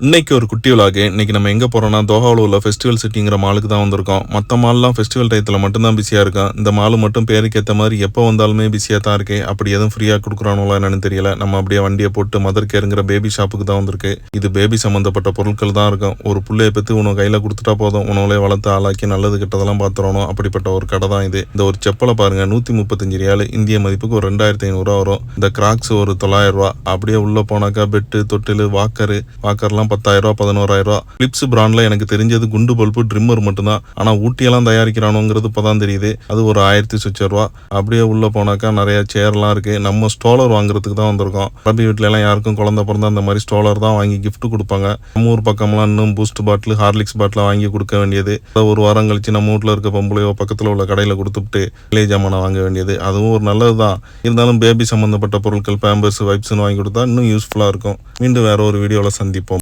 இன்னைக்கு ஒரு குட்டி விழாக்கு இன்னைக்கு நம்ம எங்க போறோம்னா தோஹாவில் உள்ள ஃபெஸ்டிவல் சிட்டிங்கிற மாலுக்கு தான் வந்திருக்கோம். மற்ற மால்லாம் ஃபெஸ்டிவல் டயத்தில் மட்டும்தான் பிஸியா இருக்கும். இந்த மாலு மட்டும் பேருக்கு ஏற்ற மாதிரி எப்போ வந்தாலுமே பிஸியா தான் இருக்கு. அப்படி எதுவும் ஃப்ரீயா கொடுக்குறானுங்களா என்னன்னு தெரியல. நம்ம அப்படியே வண்டியை போட்டு மதர் கேருங்கிற பேபி ஷாப்புக்கு தான் வந்திருக்கு. இது பேபி சம்பந்தப்பட்ட பொருட்கள் தான் இருக்கும். ஒரு புள்ளைய பெற்று உனக்கு கையில கொடுத்துட்டா போதும், உணவுலே வளர்த்து ஆளாக்கி நல்லது கிட்டதெல்லாம் பார்த்துறணும். அப்படிப்பட்ட ஒரு கடை தான் இது. இந்த ஒரு செப்பலை பாருங்க, 135 ரியால், இந்திய மதிப்புக்கு ஒரு 2500 வரும். இந்த கிராக்ஸ் ஒரு 900 ரூபா. அப்படியே உள்ள போனாக்கா பெட்டு, தொட்டில், வாக்கர்லாம் 10,000 11,000. பிலிப்ஸ் பிராண்ட்ல எனக்கு தெரிஞ்சது குண்டு பல்பு ட்ரிம்மர் மட்டும்தான். ஆனா ஊட்டியெல்லாம் தயாரிக்கிறானுங்கிறது இப்பதான் தெரியுது. அது ஒரு 1000 சொச்ச ரூபா. அப்படியே உள்ள போனாக்கா நிறைய சேர்லாம் இருக்கு. நம்ம ஸ்டோலர் வாங்குறதுக்கு தான் வந்திருக்கோம். அரபி வீட்டுல எல்லாம் யாருக்கும் குழந்தை பிறந்தா அந்த மாதிரி ஸ்டோலர் தான் வாங்கி கிஃப்ட் கொடுப்பாங்க. நம்ம ஊர் பக்கம்லாம் இன்னும் பூஸ்ட் பாட்டில், ஹார்லிக்ஸ் பாட்டில் வாங்கி கொடுக்க வேண்டியது. ஒரு வாரம் கழிச்சு நம்ம வீட்டுல இருக்க பொம்பளையோ பக்கத்துல உள்ள கடையில கொடுத்துட்டு இளைய ஜாமானை வாங்க வேண்டியது. அதுவும் ஒரு நல்லதுதான். இருந்தாலும் பேபி சம்பந்தப்பட்ட பொருட்கள், பேம்பர்ஸ், வைப்ஸ்னு வாங்கி கொடுத்தா இன்னும் யூஸ்ஃபுல்லா இருக்கும். மீண்டும் வேற ஒரு வீடியோல சந்திப்போம்.